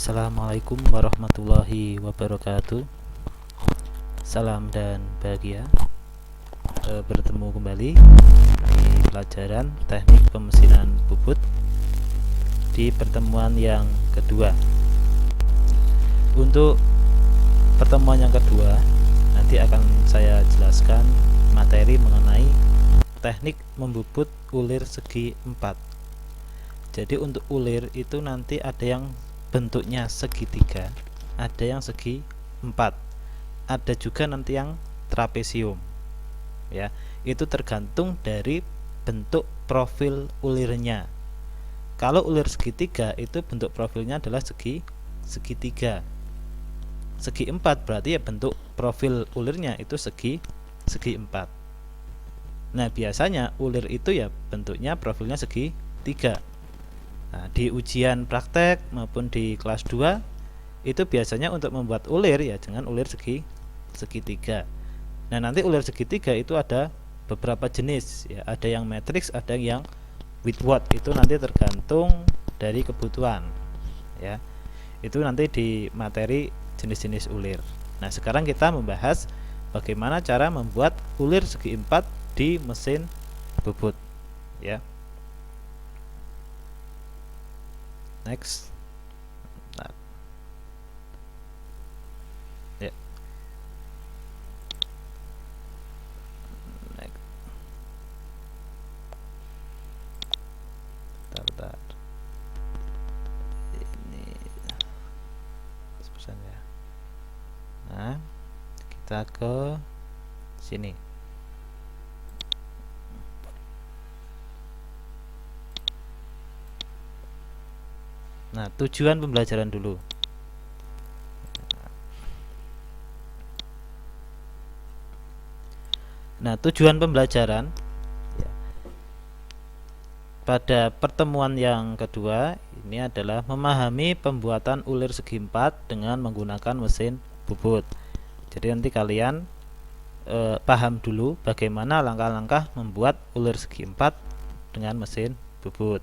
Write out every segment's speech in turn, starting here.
Assalamualaikum warahmatullahi wabarakatuh. Salam dan bahagia. Bertemu kembali di pelajaran teknik pemesinan bubut di pertemuan yang kedua. Untuk pertemuan yang kedua nanti akan saya jelaskan materi mengenai teknik membubut ulir segi 4. Jadi untuk ulir itu nanti ada yang bentuknya segitiga, ada yang segi 4, ada juga nanti yang trapesium. Ya, itu tergantung dari bentuk profil ulirnya. Kalau ulir segitiga itu bentuk profilnya adalah segitiga. Segi 4 berarti ya bentuk profil ulirnya itu segi 4. Nah, biasanya ulir itu ya bentuknya profilnya segitiga. Nah, di ujian praktek maupun di kelas 2 itu biasanya untuk membuat ulir ya dengan ulir segitiga. Nah, nanti ulir segitiga itu ada beberapa jenis ya, ada yang matrix, ada yang Whitworth. Itu nanti tergantung dari kebutuhan ya. Itu nanti di materi jenis-jenis ulir. Nah, sekarang kita membahas bagaimana cara membuat ulir segi 4 di mesin bubut ya. Next. Nah. Ya. Next. Bentar. Ini pesan ya. Nah, kita ke sini. Nah, tujuan pembelajaran dulu. Nah, tujuan pembelajaran ya, pada pertemuan yang kedua ini adalah memahami pembuatan ulir segi 4 dengan menggunakan mesin bubut. Jadi nanti kalian paham dulu bagaimana langkah-langkah membuat ulir segi 4 dengan mesin bubut.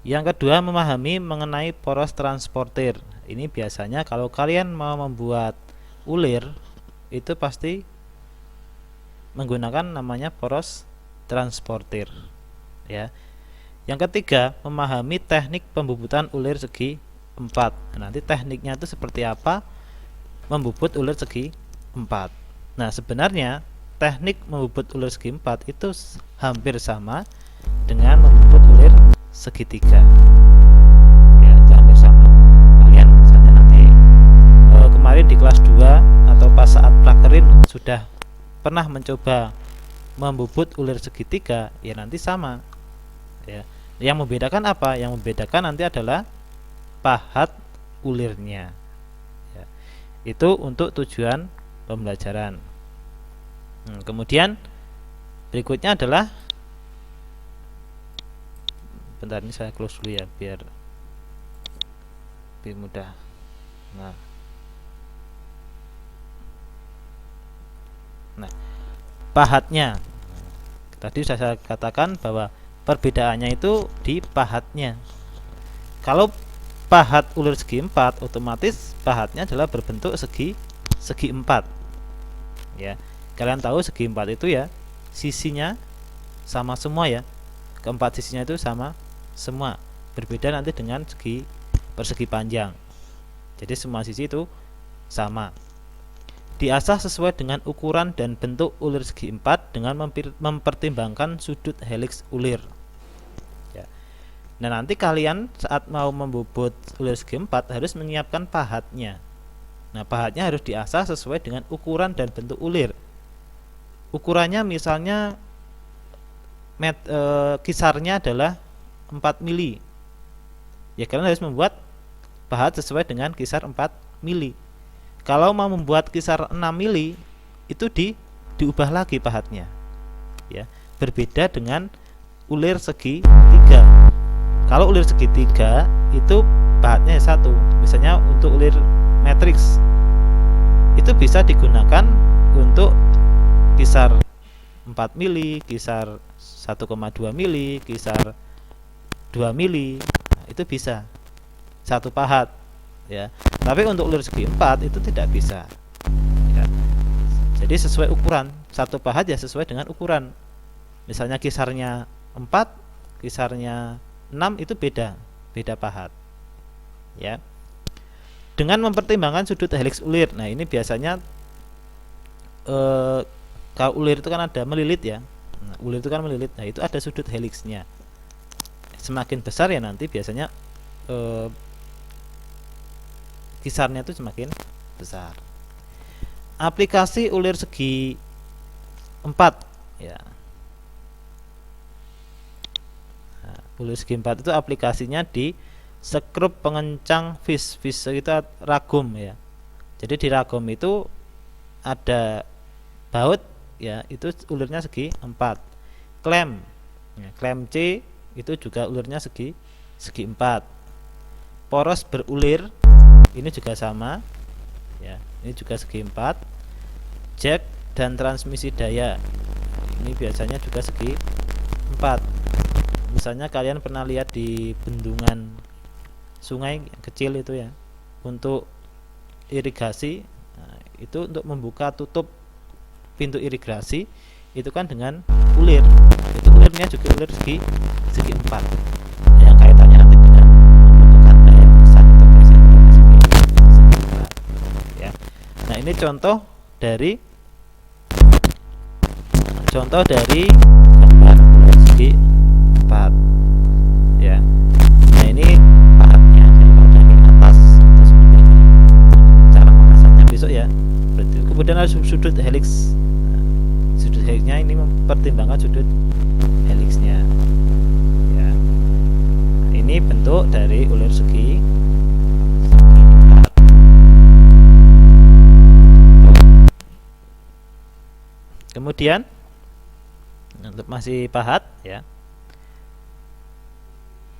Yang kedua, memahami mengenai poros transportir. Ini biasanya kalau kalian mau membuat ulir itu pasti menggunakan namanya poros transportir ya. Yang ketiga, memahami teknik pembubutan ulir segi 4. Nanti tekniknya itu seperti apa membubut ulir segi 4. Nah, sebenarnya teknik membubut ulir segi 4 itu hampir sama dengan membubut ulir segitiga ya, hampir sama. Kalian misalnya nanti kemarin di kelas 2 atau pas saat prakerin sudah pernah mencoba membubut ulir segitiga, ya nanti sama ya. Yang membedakan apa? Yang membedakan nanti adalah pahat ulirnya ya. Itu untuk tujuan pembelajaran. Kemudian berikutnya adalah, bentar ini saya close dulu ya biar lebih mudah. Nah, pahatnya tadi saya katakan bahwa perbedaannya itu di pahatnya. Kalau pahat ulir segi 4, otomatis pahatnya adalah berbentuk segi 4 ya. Kalian tahu segi 4 itu ya sisinya sama semua ya, keempat sisinya itu sama semua, berbeda nanti dengan persegi panjang. Jadi semua sisi itu sama. Diasah sesuai dengan ukuran dan bentuk ulir segi 4 dengan mempertimbangkan sudut heliks ulir ya. Nah, nanti kalian saat mau membubut ulir segi 4 harus menyiapkan pahatnya. Nah, pahatnya harus diasah sesuai dengan ukuran dan bentuk ulir. Ukurannya misalnya kisarnya adalah 4 mili. Ya, kalian harus membuat pahat sesuai dengan kisar 4 mili. Kalau mau membuat kisar 6 mili itu diubah lagi pahatnya ya. Berbeda dengan ulir segi 3. Kalau ulir segi 3 itu pahatnya 1. Misalnya untuk ulir matrix itu bisa digunakan untuk kisar 4 mili, kisar 1,2 mili, kisar 2 mili. Nah, itu bisa satu pahat ya. Tapi untuk ulir segi 4 itu tidak bisa ya. Jadi sesuai ukuran, satu pahat ya sesuai dengan ukuran. Misalnya kisarnya 4, kisarnya 6 itu beda pahat ya. Dengan mempertimbangkan sudut heliks ulir. Nah, ini biasanya kalau ulir itu kan ada melilit ya. Nah, ulir itu kan melilit. Nah, itu ada sudut heliksnya. Semakin besar ya nanti biasanya kisarnya itu semakin besar. Aplikasi ulir segi 4 ya. Nah, ulir segi 4 itu aplikasinya di skrup pengencang vis kita ragum ya. Jadi di ragum itu ada baut ya, itu ulirnya segi 4. Klem ya, klem C itu juga ulirnya segi 4. Poros berulir ini juga sama ya, ini juga segi 4. Jack dan transmisi daya ini biasanya juga segi 4. Misalnya kalian pernah lihat di bendungan sungai yang kecil itu ya, untuk irigasi. Nah, itu untuk membuka tutup pintu irigasi itu kan dengan ulir. Itu ulirnya juga ulir segi 4. Yang kaitannya nanti dengan membutuhkan daya yang besar atau pressure segi 4 ya. Nah, ini contoh dari gambar ulir segi 4 ya. Nah, ini pahatnya. Jadi kalau dari atas itu seperti ini. Cara memasangnya besok ya. Kemudian ada sudut heliks. Sudut heliksnya ini mempertimbangkan sudut heliksnya ya. Ini bentuk dari ulir segi 4. Kemudian untuk masih pahat ya.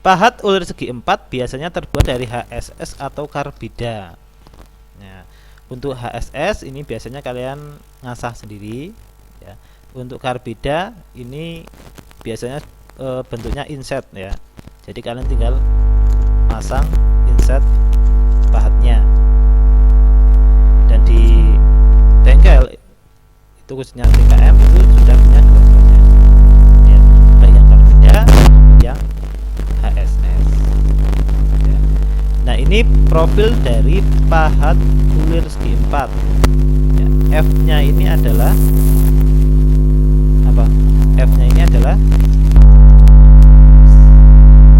Pahat ulir segi 4 biasanya terbuat dari HSS atau karbida. Nah, untuk HSS ini biasanya kalian ngasah sendiri ya. Untuk karbida ini biasanya bentuknya inset ya. Jadi kalian tinggal pasang inset pahatnya. Dan di bengkel itu khususnya TKM itu sudah punya dua-duanya ya, baik yang karbida maupun yang HSS ya. Nah, ini profil dari pahat ulir segi 4 ya. F nya ini adalah apa? F nya ini adalah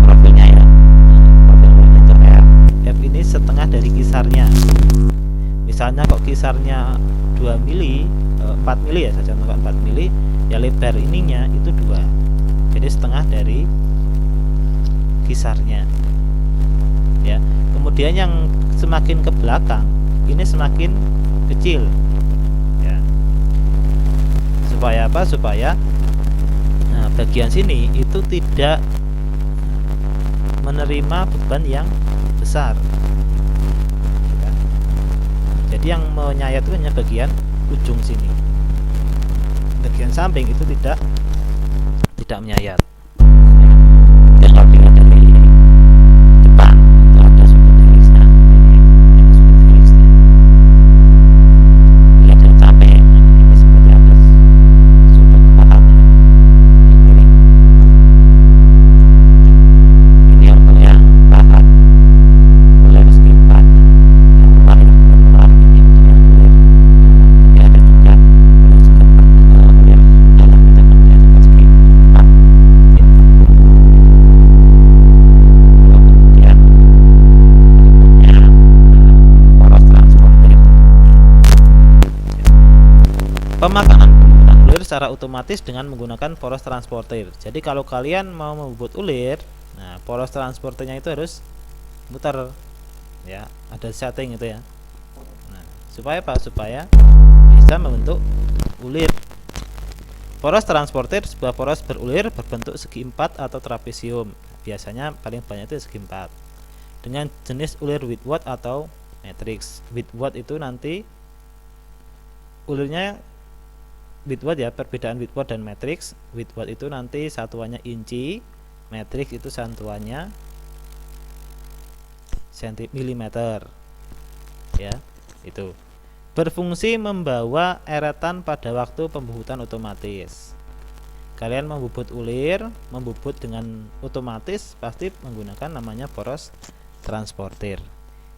profilnya ya. Profilnya itu F. F ini setengah dari kisarnya. Misalnya kok kisarnya 2 mili, 4 mili ya, saya contohkan 4 mili ya, lebar ininya itu 2. Jadi setengah dari kisarnya ya. Kemudian yang semakin ke belakang ini semakin kecil ya. Supaya apa? Supaya bagian sini itu tidak menerima beban yang besar ya. Jadi yang menyayat itu hanya bagian ujung sini, bagian samping itu tidak menyayat ya. Dan kalau dilihat dari depan itu ada sudut heliksnya, ini sudut heliksnya. Lihat dari samping ini seperti ada sudut pahatnya. Ini untuk yang pahat ulir segi 4 yang luar ini untuk yang ulir. Jadi ada juga ulir segi 4 ulir dalam itu kemudian juga segi 4 ya. Kemudian berikutnya poros transporter. Pemakanan penggunaan ulir secara otomatis dengan menggunakan poros transporter. Jadi kalau kalian mau membuat ulir, nah poros transporternya itu harus muter ya, ada setting itu ya. Nah, supaya apa? Supaya bisa membentuk ulir. Poros transporter sebuah poros berulir berbentuk segi 4 atau trapesium. Biasanya paling banyak itu segi 4. Dengan jenis ulir Whitworth atau matrix. Whitworth itu nanti ulirnya Whitworth ya, perbedaan Whitworth dan matrix. Whitworth itu nanti satuannya inci, matrix itu satuannya mm ya. Itu berfungsi membawa eretan pada waktu pembubutan otomatis. Kalian membubut ulir, membubut dengan otomatis pasti menggunakan namanya poros transporter.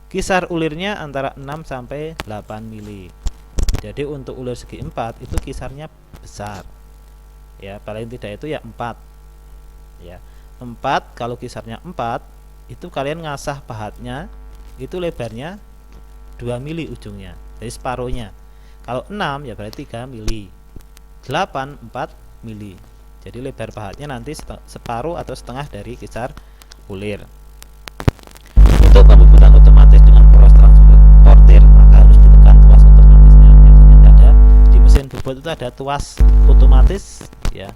Kisar ulirnya antara 6 sampai 8 mili. Jadi untuk ulir segi 4 itu kisarnya besar. Ya, paling tidak itu ya 4. Ya. 4 kalau kisarnya 4 itu kalian ngasah pahatnya itu lebarnya 2 mili ujungnya. Jadi separuhnya. Kalau 6 ya berarti 3 mili. 8 4 mili. Jadi lebar pahatnya nanti separuh atau setengah dari kisar ulir. Untuk pembubutan otomatis dengan poros transporter maka harus ditekan tuas otomatisnya. Yang ada di mesin bubut itu ada tuas otomatis ya.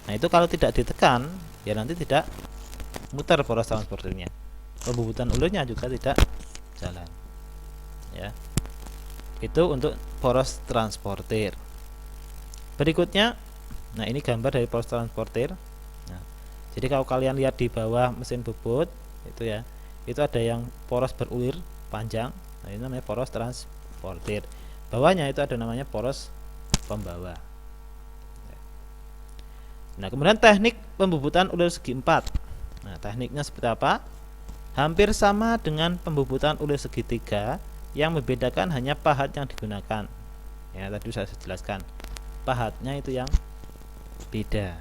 Nah, itu kalau tidak ditekan ya nanti tidak muter poros transporternya. Pembubutan ulirnya juga tidak jalan. Ya. Itu untuk poros transporter. Berikutnya, nah ini gambar dari poros transporter. Nah, jadi kalau kalian lihat di bawah mesin bubut itu ya, itu ada yang poros berulir panjang. Nah, ini namanya poros transporter. Bawahnya itu ada namanya poros pembawa. Nah, kemudian teknik pembubutan ulir segi 4. Nah, tekniknya seperti apa? Hampir sama dengan pembubutan ulir segi 3, yang membedakan hanya pahat yang digunakan. Ya, tadi saya jelaskan. Pahatnya itu yang beda.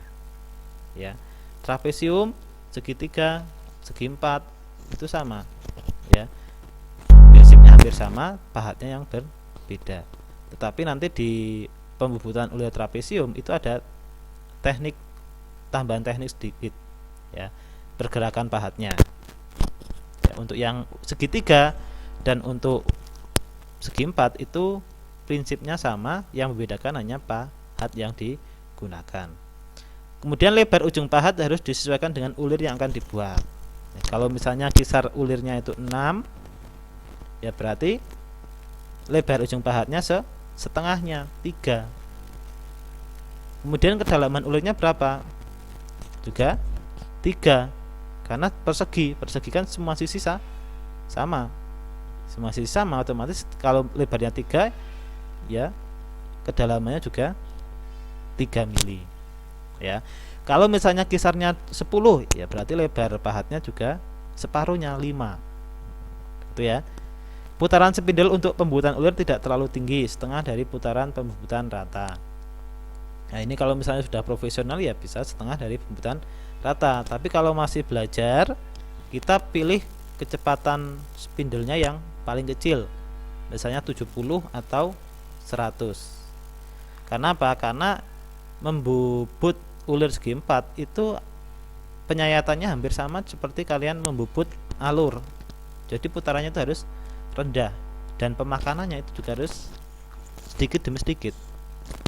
Ya. Trapesium segitiga, segi 4 itu sama. Ya. Prinsipnya hampir sama, pahatnya yang berbeda. Tetapi nanti di pembubutan ulir trapesium itu ada teknik tambahan teknik sedikit. Ya. Pergerakan pahatnya. Ya, untuk yang segitiga dan untuk segi 4 itu prinsipnya sama, yang membedakan hanya pahat yang digunakan. Kemudian lebar ujung pahat harus disesuaikan dengan ulir yang akan dibuat. Nah, kalau misalnya kisar ulirnya itu 6, ya berarti lebar ujung pahatnya setengahnya 3. Kemudian kedalaman ulirnya berapa? Juga 3. Karena persegi kan semua sisi sama. Semua sisi sama, otomatis kalau lebarnya 3 ya kedalamannya juga 3 mili. Ya. Kalau misalnya kisarnya 10 ya berarti lebar pahatnya juga separuhnya 5. Itu ya. Putaran spidol untuk pembubutan ulir tidak terlalu tinggi, setengah dari putaran pembubutan rata. Nah, ini kalau misalnya sudah profesional ya bisa setengah dari pembubutan rata. Tapi kalau masih belajar, kita pilih kecepatan spindolnya yang paling kecil, misalnya 70 atau 100. Karena apa? Karena membubut ulir segi 4 itu penyayatannya hampir sama seperti kalian membubut alur. Jadi putarannya itu harus rendah dan pemakanannya itu juga harus sedikit demi sedikit.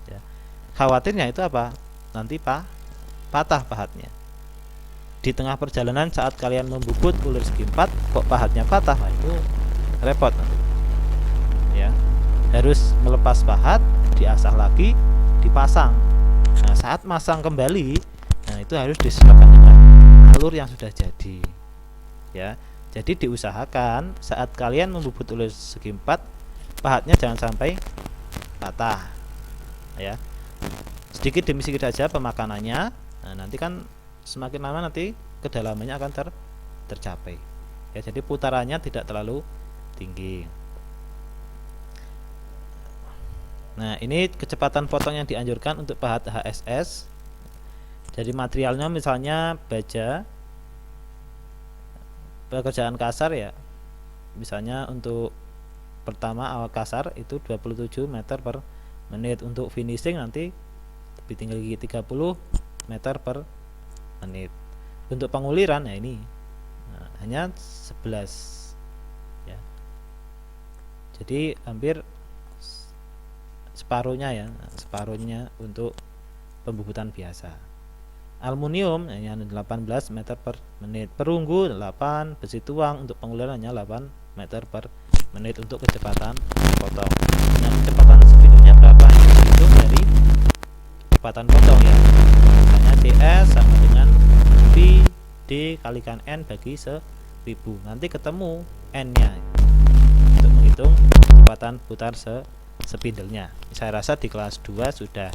Ya. Khawatirnya itu apa? Nanti patah pahatnya. Di tengah perjalanan saat kalian membubut ulir segi 4 kok pahatnya patah, nah itu repot nanti. Ya. Harus melepas pahat, diasah lagi, dipasang. Nah, saat masang kembali, nah itu harus disesuaikan dengan alur yang sudah jadi. Ya. Jadi diusahakan saat kalian membubut ulir segi 4, pahatnya jangan sampai patah. Ya. Sedikit demi sedikit saja pemakanannya. Nah, nanti kan semakin lama nanti kedalamannya akan tercapai. Ya, jadi putarannya tidak terlalu tinggi. Nah, ini kecepatan potong yang dianjurkan untuk pahat HSS. Jadi materialnya misalnya baja, pekerjaan kasar ya. Misalnya untuk pertama awal kasar itu 27 meter per menit. Untuk finishing nanti lebih tinggi lagi 30 meter per menit. Untuk penguliran ya ini hanya 11 ya. Jadi hampir separuhnya ya, separuhnya untuk pembubutan biasa. Aluminium hanya 18 meter per menit. Perunggu 8, besi tuang untuk penguliran hanya 8 meter per menit untuk kecepatan potong. Nah, kecepatan spidolnya berapa? Itu dari kecepatan potong ya. Misalnya CS sama dengan P D kalikan N bagi 1000. Nanti ketemu N-nya untuk menghitung kecepatan putar spindle-nya. Saya rasa di kelas 2 sudah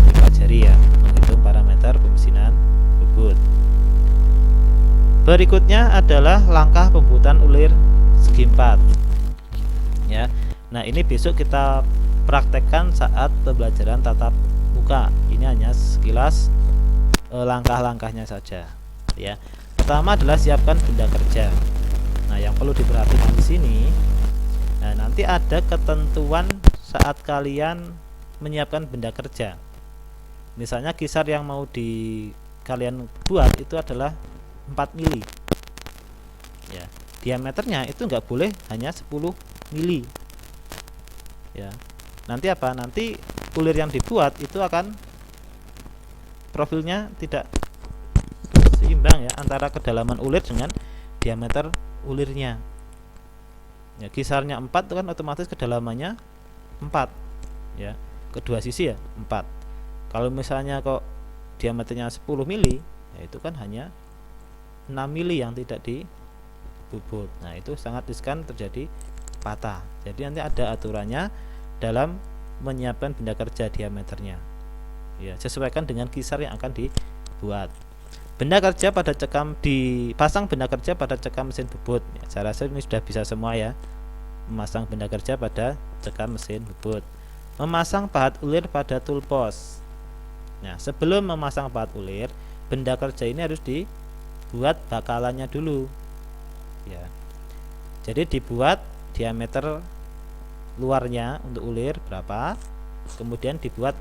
dipelajari ya, menghitung parameter pemesinan bubut. Berikutnya adalah langkah pembuatan ulir segi 4 ya. Nah, ini besok kita praktekkan saat pembelajaran tatap muka. Ini hanya sekilas langkah-langkahnya saja ya. Pertama adalah siapkan benda kerja. Nah, yang perlu diperhatikan di sini, nah, nanti ada ketentuan saat kalian menyiapkan benda kerja. Misalnya kisar yang mau kalian buat itu adalah 4 mili ya. Diameternya itu nggak boleh hanya 10 mili ya. Nanti apa? Nanti ulir yang dibuat itu akan profilnya tidak seimbang ya, antara kedalaman ulir dengan diameter ulirnya ya. Kisarnya 4 itu kan otomatis kedalamannya 4 ya, kedua sisi ya 4. Kalau misalnya kok diameternya 10 mili ya, itu kan hanya 6 mili yang tidak dibubut. Nah, itu sangat riskan terjadi patah. Jadi nanti ada aturannya dalam menyiapkan benda kerja diameternya ya, sesuaikan dengan kisar yang akan dibuat. Benda kerja pada cekam, dipasang benda kerja pada cekam mesin bubut ya. Saya rasa ini sudah bisa semua ya, memasang benda kerja pada cekam mesin bubut. Memasang pahat ulir pada tool post. Nah, sebelum memasang pahat ulir, benda kerja ini harus dibuat bakalannya dulu ya. Jadi dibuat diameter luarnya untuk ulir berapa, kemudian dibuat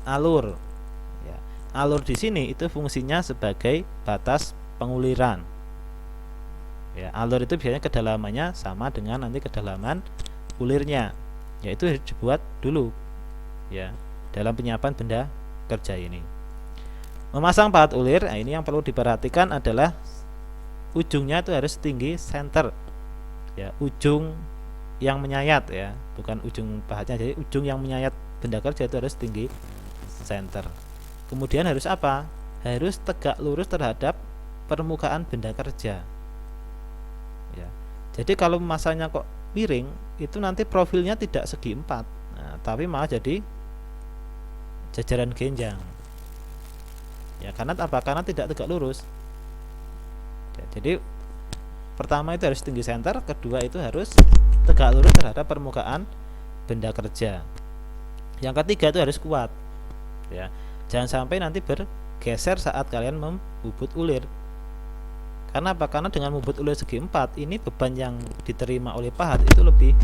alur ya. Alur di sini itu fungsinya sebagai batas penguliran ya. Alur itu biasanya kedalamannya sama dengan nanti kedalaman ulirnya, yaitu harus dibuat dulu ya dalam penyiapan benda kerja ini. Memasang pahat ulir, nah ini yang perlu diperhatikan adalah ujungnya itu harus tinggi center ya, ujung yang menyayat ya, bukan ujung pahatnya. Jadi ujung yang menyayat benda kerja itu harus tinggi center. Kemudian harus apa? Harus tegak lurus terhadap permukaan benda kerja ya. Jadi kalau memasangnya kok miring, itu nanti profilnya tidak segi 4, nah, tapi malah jadi jajaran genjang ya. Karena apa? Karena tidak tegak lurus ya. Jadi pertama itu harus tinggi center, kedua itu harus tegak lurus terhadap permukaan benda kerja. Yang ketiga itu harus kuat ya. Jangan sampai nanti bergeser saat kalian membubut ulir. Karena apa? Karena dengan membubut ulir segi 4 ini beban yang diterima oleh pahat itu lebih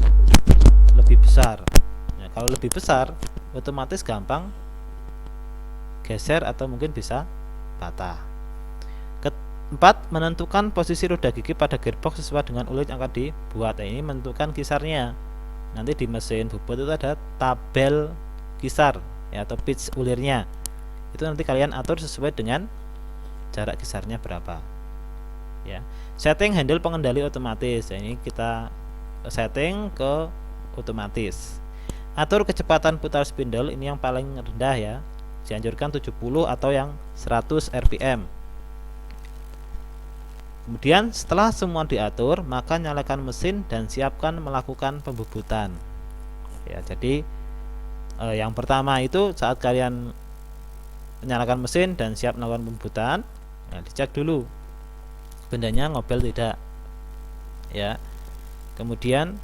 besar ya. Kalau lebih besar otomatis gampang geser atau mungkin bisa patah. Keempat, menentukan posisi roda gigi pada gearbox sesuai dengan ulir yang akan dibuat. Nah, ini menentukan kisarnya. Nanti di mesin bubut itu ada tabel kisar ya, atau pitch ulirnya. Itu nanti kalian atur sesuai dengan jarak kisarnya berapa ya. Setting handle pengendali otomatis. Nah, ini kita setting ke otomatis. Atur kecepatan putar spindle, ini yang paling rendah ya, dianjurkan 70 atau yang 100 rpm. Kemudian setelah semua diatur, maka nyalakan mesin dan siapkan melakukan pembubutan ya. Jadi yang pertama itu saat kalian menyalakan mesin dan siap melakukan pembubutan, nah, dicek dulu bendanya ngobel tidak ya. Kemudian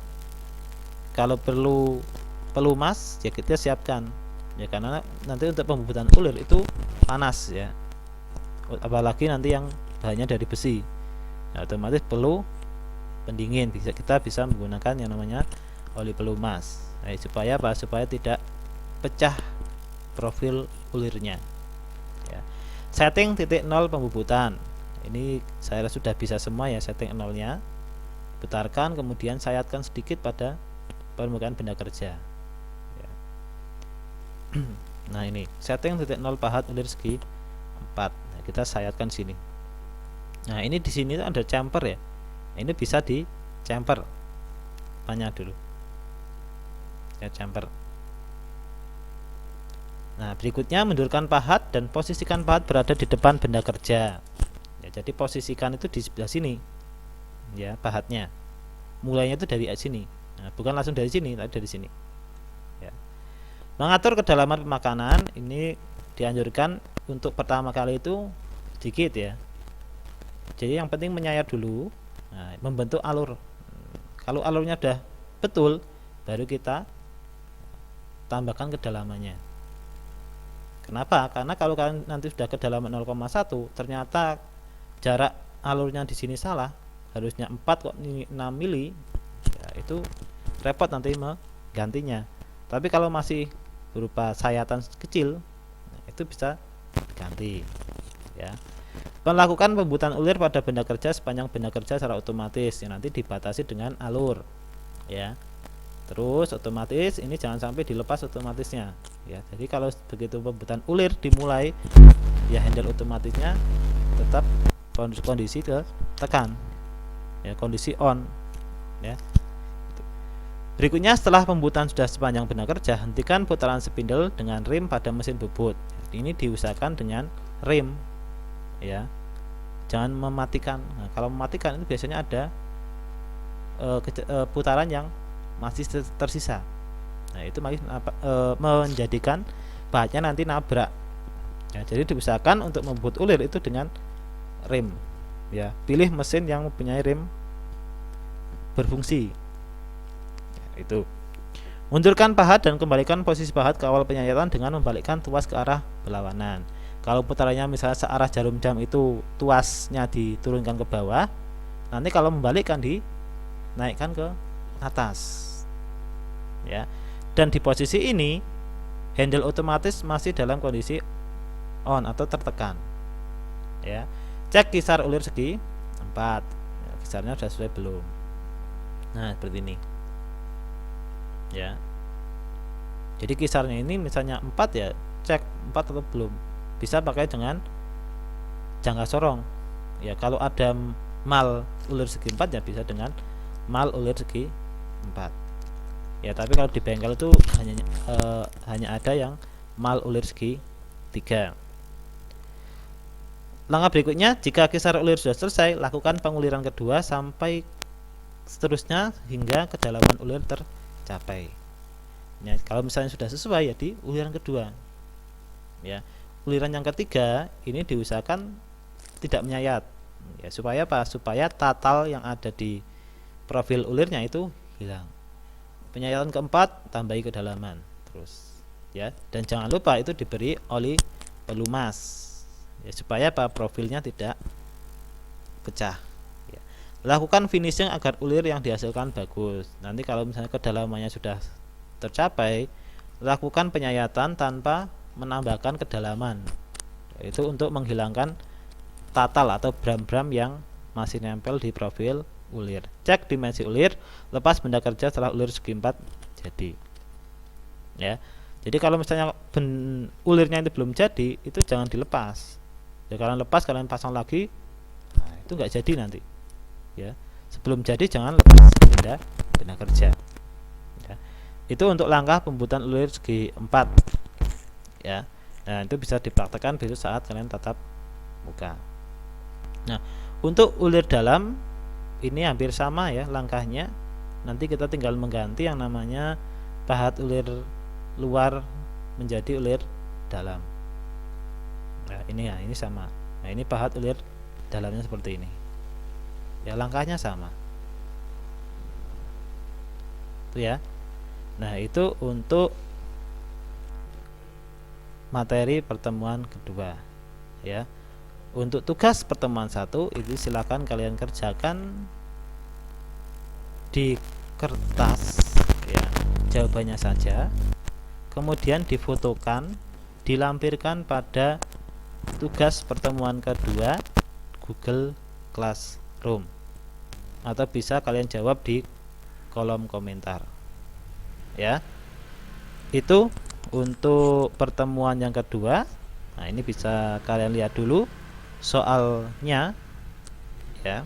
kalau perlu pelumas ya kita siapkan ya, karena nanti untuk pembubutan ulir itu panas ya, apalagi nanti yang bahannya dari besi. Nah, otomatis perlu pendingin, kita bisa menggunakan yang namanya oli pelumas supaya apa? Supaya tidak pecah profil ulirnya ya. Setting titik 0 pembubutan, ini saya sudah bisa semua ya. Setting 0-nya putarkan, kemudian sayatkan sedikit pada permukaan benda kerja ya. Nah, ini setting titik 0 pahat ulir segi 4. Nah, kita sayatkan sini. Nah, ini di sini ada chamfer ya. Ini bisa di chamfer banyak dulu ya, chamfer. Nah, berikutnya mundurkan pahat dan posisikan pahat berada di depan benda kerja ya. Jadi posisikan itu di sebelah sini ya pahatnya. mulainya itu dari sini. Nah, bukan langsung dari sini, tapi dari sini. Ya. Mengatur kedalaman pemakanan ini dianjurkan untuk pertama kali itu sedikit ya. Jadi yang penting menyayat dulu, nah, membentuk alur. Kalau alurnya udah betul, baru kita tambahkan kedalamannya. Kenapa? Karena kalau kalian nanti sudah kedalaman 0,1, ternyata jarak alurnya di sini salah, harusnya 4 kok 6 mili, ya, itu repot nanti menggantinya. Tapi kalau masih berupa sayatan kecil, nah, itu bisa diganti. Ya. Melakukan pembuatan ulir pada benda kerja sepanjang benda kerja secara otomatis, yang nanti dibatasi dengan alur. Ya. Terus otomatis ini jangan sampai dilepas otomatisnya ya. Jadi kalau begitu pembuatan ulir dimulai, ya handle otomatisnya tetap kondisi tekan ya, kondisi on ya. Berikutnya, setelah pembuatan sudah sepanjang benda kerja, hentikan putaran spindle dengan rem pada mesin bubut. Ini diusahakan dengan rem ya, jangan mematikan. Nah, kalau mematikan itu biasanya ada putaran yang masih tersisa. Nah, itu menjadikan bahannya nanti nabrak. Ya, jadi diusahakan untuk membuat ulir itu dengan rem. Ya, pilih mesin yang mempunyai rem berfungsi. Ya, itu. Mundurkan pahat dan kembalikan posisi pahat ke awal penyayatan dengan membalikkan tuas ke arah berlawanan. Kalau putarannya misalnya searah jarum jam itu tuasnya diturunkan ke bawah, nanti kalau membalikkan dinaikkan ke atas. Ya, dan di posisi ini handle otomatis masih dalam kondisi on atau tertekan. Ya, cek kisar ulir segi 4. Ya, kisarnya sudah sesuai belum? Nah, seperti ini. Ya, jadi kisarnya ini misalnya 4 ya, cek 4 atau belum. Bisa pakai dengan jangka sorong. Ya, kalau ada mal ulir segi 4 ya bisa dengan mal ulir segi 4. Ya, tapi kalau di bengkel itu hanya ada yang mal ulir segi 3. Langkah berikutnya, jika kisar ulir sudah selesai, lakukan penguliran kedua sampai seterusnya hingga kedalaman ulir tercapai. Ya, kalau misalnya sudah sesuai ya di uliran kedua. Ya, uliran yang ketiga ini diusahakan tidak menyayat. Ya, supaya apa? Supaya tatal yang ada di profil ulirnya itu hilang. Penyayatan keempat, tambahi kedalaman terus ya, dan jangan lupa itu diberi oli pelumas ya, supaya apa? Profilnya tidak pecah ya. Lakukan finishing agar ulir yang dihasilkan bagus. Nanti kalau misalnya kedalamannya sudah tercapai, lakukan penyayatan tanpa menambahkan kedalaman, itu untuk menghilangkan tatal atau bram-bram yang masih nempel di profil ulir. Cek dimensi ulir, lepas benda kerja setelah ulir segi 4 jadi. Ya. Jadi kalau misalnya ulirnya itu belum jadi, itu jangan dilepas. Ya, kalian lepas, kalian pasang lagi, nah, itu nggak jadi nanti. Ya. Sebelum jadi jangan lepas benda kerja. Ya. Itu untuk langkah pembuatan ulir segi 4. Ya. Nah, itu bisa dipraktekkan besok saat kalian tatap muka. Nah, untuk ulir dalam ini hampir sama ya langkahnya. Nanti kita tinggal mengganti yang namanya pahat ulir luar menjadi ulir dalam. Nah, ini ya, ini sama. Nah, ini pahat ulir dalamnya seperti ini. Ya, langkahnya sama. Itu ya. Nah, itu untuk materi pertemuan kedua. Ya. Untuk tugas pertemuan 1 itu silakan kalian kerjakan di kertas ya, jawabannya saja, kemudian difotokan, dilampirkan pada tugas pertemuan kedua Google Classroom, atau bisa kalian jawab di kolom komentar ya. Itu untuk pertemuan yang kedua. Nah, ini bisa kalian lihat dulu soalnya ya.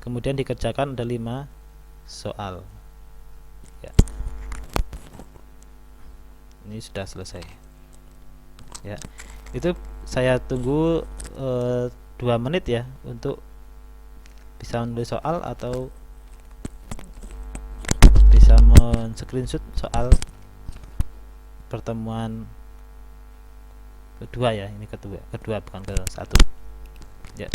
Kemudian dikerjakan ada 5 soal ya. Ini sudah selesai ya. Itu saya tunggu 2 menit ya untuk bisa menulis soal atau bisa men-screenshot soal pertemuan kedua ya. Ini kedua bukan ke satu ya.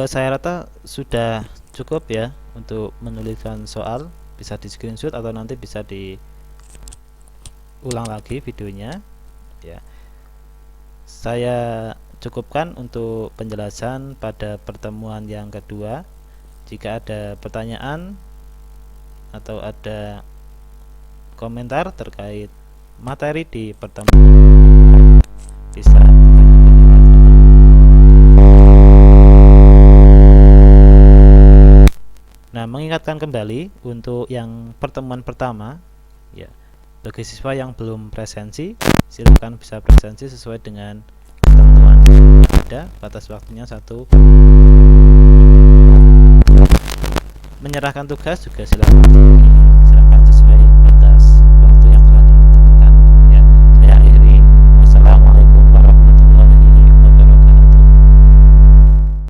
Saya rasa sudah cukup ya untuk menuliskan soal. Bisa di screenshot atau nanti bisa diulang lagi videonya ya. Saya cukupkan untuk penjelasan pada pertemuan yang kedua. Jika ada pertanyaan atau ada komentar terkait materi di pertemuan bisa. Nah, mengingatkan kembali untuk yang pertemuan pertama ya, bagi siswa yang belum presensi, silakan bisa presensi sesuai dengan ketentuan yang ada. Batas waktunya 1. Menyerahkan tugas juga silakan